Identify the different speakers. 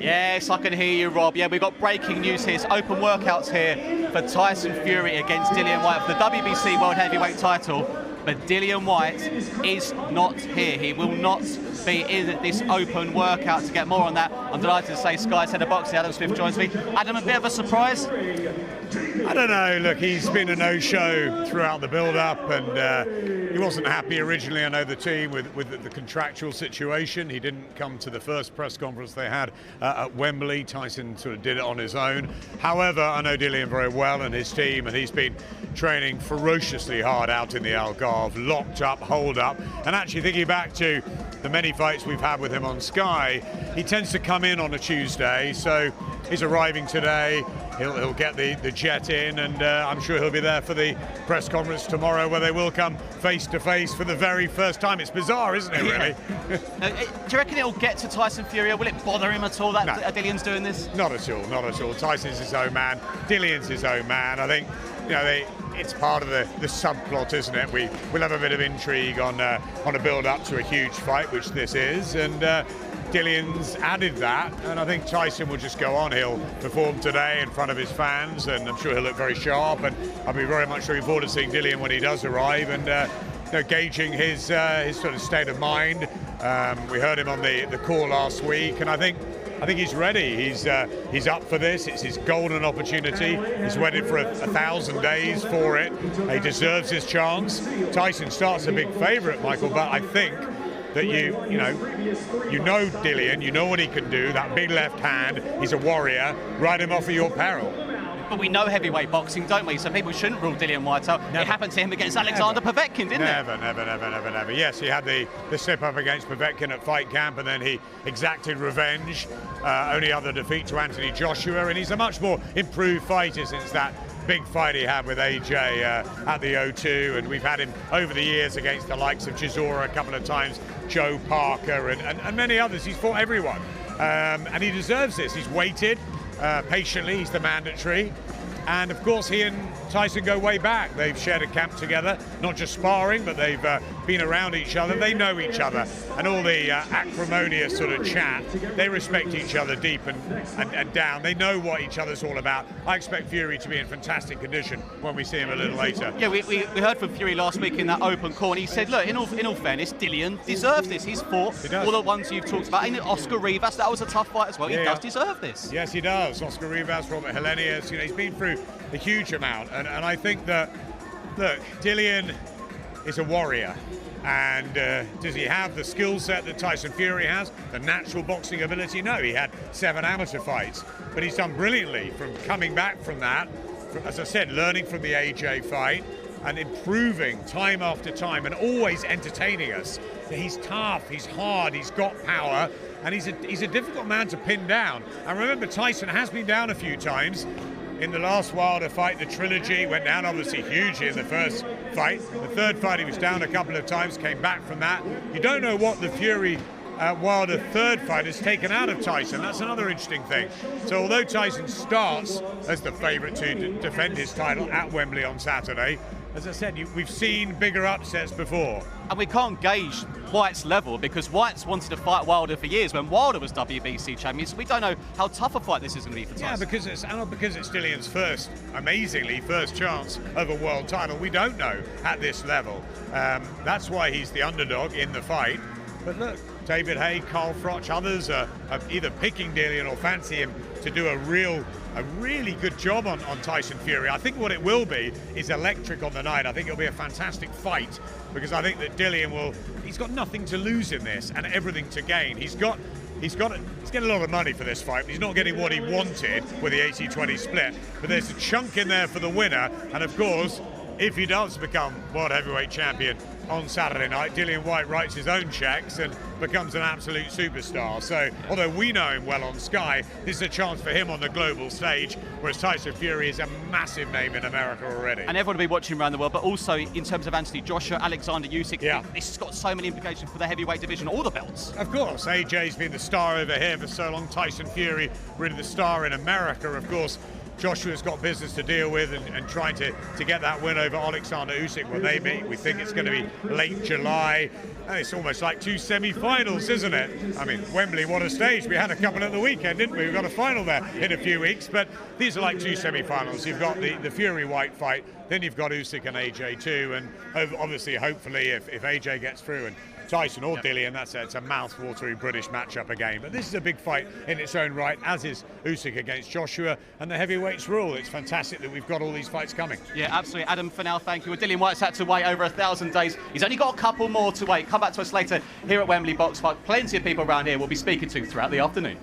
Speaker 1: Yes, I can hear you, Rob. Yeah, we've got breaking news here. It's open workouts here for Tyson Fury against Dillian Whyte for the WBC World Heavyweight title. But Dillian Whyte is not here. He will not be in this open workout. To get more on that, I'm delighted to say Sky's head of boxing, Adam Smith, joins me. Adam, a bit of a surprise?
Speaker 2: I don't know. Look, he's been a no-show throughout the build-up, and he wasn't happy originally. I know the team with the contractual situation. He didn't come to the first press conference they had at Wembley. Tyson sort of did it on his own. However, I know Dillian very well and his team, and he's been training ferociously hard out in the Algarve, locked up, holed up. And actually, thinking back to the many fights we've had with him on Sky, he tends to come in on a Tuesday, so he's arriving today. He'll get the jet in, and I'm sure he'll be there for the press conference tomorrow, where they will come face to face for the very first time. It's bizarre, isn't it, really?
Speaker 1: Do you reckon it'll get to Tyson Fury, or will it bother him at all that
Speaker 2: No.
Speaker 1: Dillian's doing this?
Speaker 2: Not at all, not at all. Tyson's his own man. Dillian's his own man. I think, you know, it's part of the subplot, isn't it? We'll have a bit of intrigue on a build-up to a huge fight, which this is, and Dillian's added that, and I think Tyson will just go on. He'll perform today in front of his fans, and I'm sure he'll look very sharp, and I'll be very much looking forward to seeing Dillian when he does arrive, and gauging his sort of state of mind. We heard him on the call last week, and I think he's ready. He's up for this. It's his golden opportunity. He's waited for 1,000 days for it. He deserves his chance. Tyson starts a big favourite, Michael, but I think that you know Dillian, you know what he can do, that big left hand, he's a warrior, ride him off at your peril.
Speaker 1: But we know heavyweight boxing, don't we? So people shouldn't rule Dillian Whyte out. It happened to him against Alexander Povetkin, didn't it?
Speaker 2: Never. Yes, he had the slip-up against Povetkin at Fight Camp, and then he exacted revenge. Only other defeat to Anthony Joshua, and he's a much more improved fighter since that big fight he had with AJ at the O2, and we've had him over the years against the likes of Chisora a couple of times, Joe Parker, and many others. He's fought everyone, and he deserves this. He's waited patiently. He's the mandatory, and of course he and Tyson go way back. They've shared a camp together, not just sparring, but they've been around each other. They know each other, and all the acrimonious sort of chat, they respect each other deep and down. They know what each other's all about. I expect Fury to be in fantastic condition when we see him a little later.
Speaker 1: Yeah, we heard from Fury last week in that open call, and he said, look, in all fairness, Dillian deserves this. He's fought all the ones you've talked about. And Oscar Rivas, that was a tough fight as well. He does deserve this.
Speaker 2: Yes, he does. Oscar Rivas, Robert Helenius, he's been through a huge amount, and I think that, look, Dillian is a warrior, and does he have the skill set that Tyson Fury has, the natural boxing ability? No, he had 7 amateur fights, but he's done brilliantly from coming back from that, as I said, learning from the AJ fight and improving time after time and always entertaining us. He's tough, he's hard, he's got power, and he's a difficult man to pin down. And remember, Tyson has been down a few times. In the last Wilder fight, the trilogy, went down obviously hugely in the first fight. The third fight, he was down a couple of times, came back from that. You don't know what the Fury Wilder third fight has taken out of Tyson. That's another interesting thing. So although Tyson starts as the favourite to defend his title at Wembley on Saturday, as I said, we've seen bigger upsets before.
Speaker 1: And we can't gauge Whyte's level, because Whyte's wanted to fight Wilder for years when Wilder was WBC champion, so we don't know how tough a fight this is going to be for Tyson.
Speaker 2: Yeah, because it's Dillian's first chance of a world title. We don't know at this level. That's why he's the underdog in the fight. But look, David Haye, Carl Froch, others are either picking Dillian or fancy him to do a really good job on Tyson Fury. I think what it will be is electric on the night. I think it'll be a fantastic fight, because I think that Dillian he's got nothing to lose in this and everything to gain. He's getting a lot of money for this fight, but he's not getting what he wanted with the 80-20 split. But there's a chunk in there for the winner, and of course, if he does become World Heavyweight Champion on Saturday night, Dillian Whyte writes his own checks and becomes an absolute superstar. So, although we know him well on Sky, this is a chance for him on the global stage, whereas Tyson Fury is a massive name in America already.
Speaker 1: And everyone will be watching around the world, but also in terms of Anthony Joshua, Alexander Usyk, this has got so many implications for the heavyweight division, all the belts.
Speaker 2: Of course, AJ's been the star over here for so long. Tyson Fury, really the star in America, of course. Joshua's got business to deal with and trying to get that win over Alexander Usyk. When they meet, we think it's going to be late July. And it's almost like two semi-finals, isn't it? I mean, Wembley, what a stage. We had a couple at the weekend, didn't we? We've got a final there in a few weeks, but these are like two semi-finals. You've got the Fury-Whyte fight, then you've got Usyk and AJ too, and obviously, hopefully, if AJ gets through and Tyson or Dillian, it's a mouth-watering British matchup again. But this is a big fight in its own right, as is Usyk against Joshua, and the heavyweights rule. It's fantastic that we've got all these fights coming.
Speaker 1: Yeah, absolutely. Adam, for now, thank you. Well, Dillian Whyte's had to wait over 1,000 days. He's only got a couple more to wait. Come back to us later here at Wembley Box Park. Plenty of people around here we'll be speaking to throughout the afternoon.